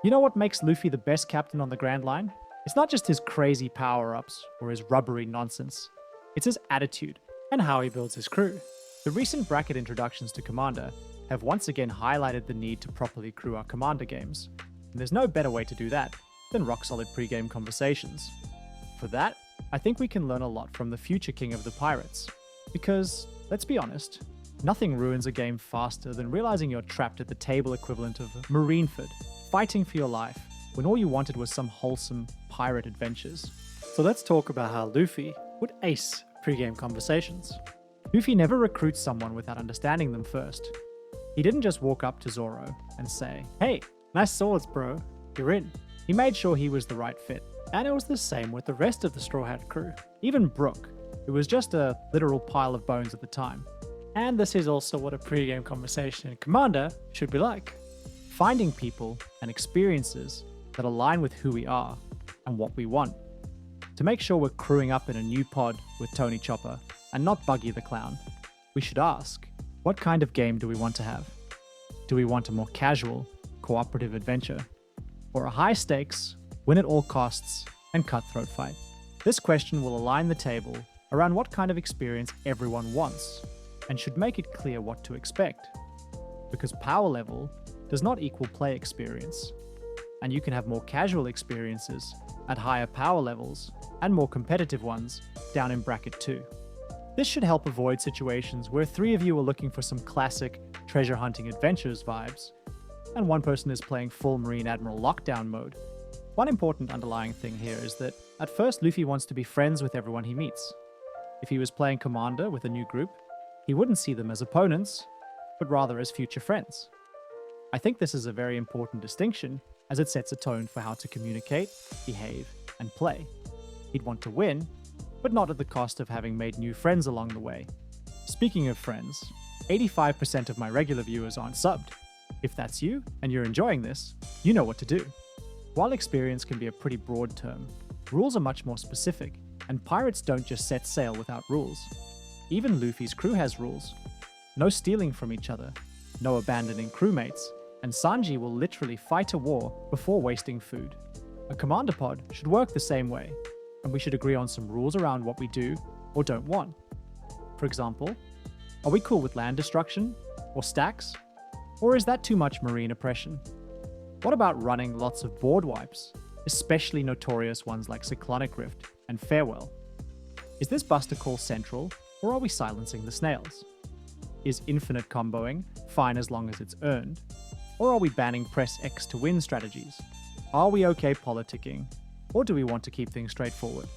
You know what makes Luffy the best captain on the Grand Line? It's not just his crazy power-ups or his rubbery nonsense. It's his attitude and how he builds his crew. The recent bracket introductions to Commander have once again highlighted the need to properly crew our Commander games. And there's no better way to do that than rock-solid pre-game conversations. For that, I think we can learn a lot from the future king of the pirates. Because, let's be honest, nothing ruins a game faster than realizing you're trapped at the table equivalent of Marineford, fighting for your life, when all you wanted was some wholesome pirate adventures. So let's talk about how Luffy would ace pre-game conversations. Luffy never recruits someone without understanding them first. He didn't just walk up to Zoro and say, "Hey, nice swords, bro. You're in." He made sure he was the right fit. And it was the same with the rest of the Straw Hat crew. Even Brook, who was just a literal pile of bones at the time. And this is also what a pre-game conversation in Commander should be like. Finding people and experiences that align with who we are and what we want. To make sure we're crewing up in a new pod with Tony Chopper and not Buggy the Clown, we should ask, what kind of game do we want to have? Do we want a more casual, cooperative adventure? Or a high-stakes, win-at-all-costs, and cutthroat fight? This question will align the table around what kind of experience everyone wants, and should make it clear what to expect. Because power level does not equal play experience, and you can have more casual experiences at higher power levels and more competitive ones down in bracket 2. This should help avoid situations where 3 of you are looking for some classic treasure hunting adventures vibes, and one person is playing full Marine Admiral lockdown mode. One important underlying thing here is that at first Luffy wants to be friends with everyone he meets. If he was playing Commander with a new group, he wouldn't see them as opponents, but rather as future friends. I think this is a very important distinction, as it sets a tone for how to communicate, behave, and play. He'd want to win, but not at the cost of having made new friends along the way. Speaking of friends, 85% of my regular viewers aren't subbed. If that's you, and you're enjoying this, you know what to do. While experience can be a pretty broad term, rules are much more specific, and pirates don't just set sail without rules. Even Luffy's crew has rules. No stealing from each other, no abandoning crewmates, and Sanji will literally fight a war before wasting food. A commander pod should work the same way, and we should agree on some rules around what we do or don't want. For example, are we cool with land destruction or stacks? Or is that too much marine oppression? What about running lots of board wipes, especially notorious ones like Cyclonic Rift and Farewell? Is this Buster Call central, or are we silencing the snails? Is infinite comboing fine as long as it's earned? Or are we banning press X to win strategies? Are we okay politicking, or do we want to keep things straightforward?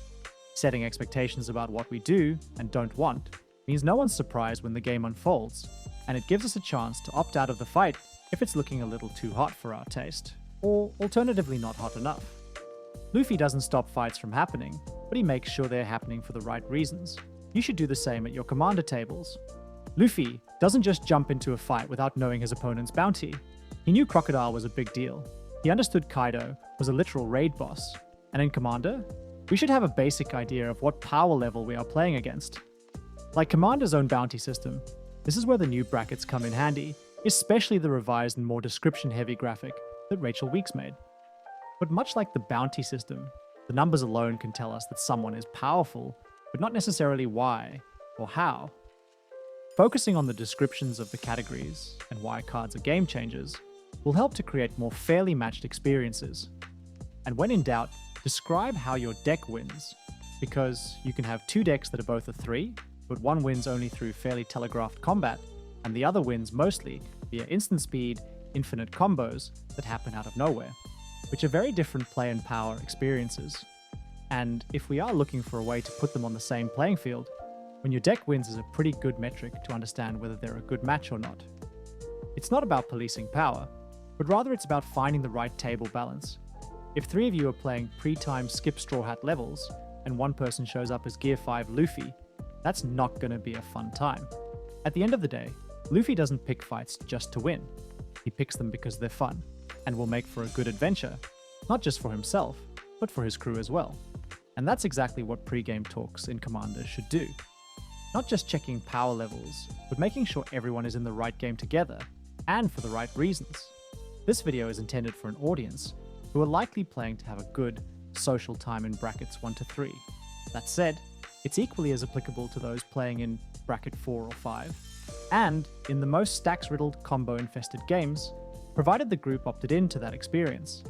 Setting expectations about what we do and don't want means no one's surprised when the game unfolds, and it gives us a chance to opt out of the fight if it's looking a little too hot for our taste, or alternatively not hot enough. Luffy doesn't stop fights from happening, but he makes sure they're happening for the right reasons. You should do the same at your commander tables. Luffy doesn't just jump into a fight without knowing his opponent's bounty. He knew Crocodile was a big deal. He understood Kaido was a literal raid boss. And in Commander, we should have a basic idea of what power level we are playing against. Like Commander's own bounty system, this is where the new brackets come in handy, especially the revised and more description-heavy graphic that Rachel Weeks made. But much like the bounty system, the numbers alone can tell us that someone is powerful, but not necessarily why or how. Focusing on the descriptions of the categories and why cards are game changers will help to create more fairly matched experiences. And when in doubt, describe how your deck wins, because you can have 2 decks that are both a 3, but one wins only through fairly telegraphed combat, and the other wins mostly via instant speed, infinite combos that happen out of nowhere, which are very different play and power experiences. And if we are looking for a way to put them on the same playing field, when your deck wins is a pretty good metric to understand whether they're a good match or not. It's not about policing power, but rather it's about finding the right table balance. If 3 of you are playing pre-timed skip Straw Hat levels, and one person shows up as Gear 5 Luffy, that's not going to be a fun time. At the end of the day, Luffy doesn't pick fights just to win. He picks them because they're fun, and will make for a good adventure, not just for himself, but for his crew as well. And that's exactly what pre-game talks in Commander should do. Not just checking power levels, but making sure everyone is in the right game together, and for the right reasons. This video is intended for an audience who are likely playing to have a good social time in brackets 1 to 3. That said, it's equally as applicable to those playing in bracket 4 or 5, and in the most stacks-riddled combo-infested games, provided the group opted into that experience.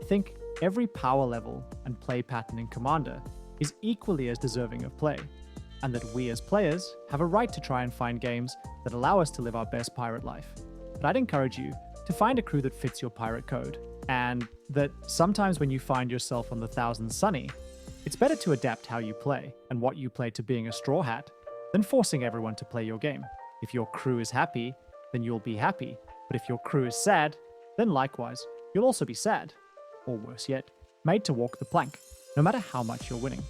I think every power level and play pattern in Commander is equally as deserving of play, and that we as players have a right to try and find games that allow us to live our best pirate life. But I'd encourage you to find a crew that fits your pirate code, and that sometimes when you find yourself on the Thousand Sunny, it's better to adapt how you play and what you play to being a straw hat than forcing everyone to play your game. If your crew is happy, then you'll be happy, but if your crew is sad, then likewise, you'll also be sad. Or worse yet, made to walk the plank, no matter how much you're winning.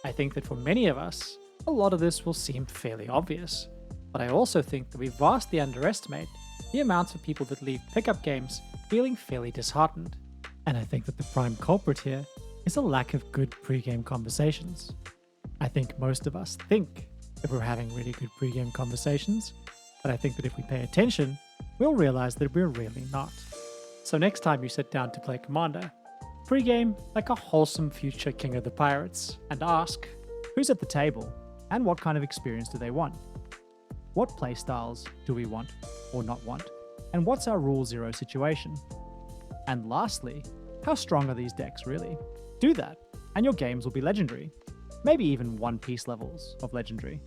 I think that for many of us, a lot of this will seem fairly obvious, but I also think that we vastly underestimate the amounts of people that leave pickup games feeling fairly disheartened. And I think that the prime culprit here is a lack of good pre-game conversations. I think most of us think that we're having really good pre-game conversations, but I think that if we pay attention, we'll realize that we're really not. So next time you sit down to play Commander, pre-game like a wholesome future king of the pirates, and ask, who's at the table, and what kind of experience do they want? What playstyles do we want or not want? And what's our rule 0 situation? And lastly, how strong are these decks really? Do that, and your games will be legendary. Maybe even one-piece levels of legendary.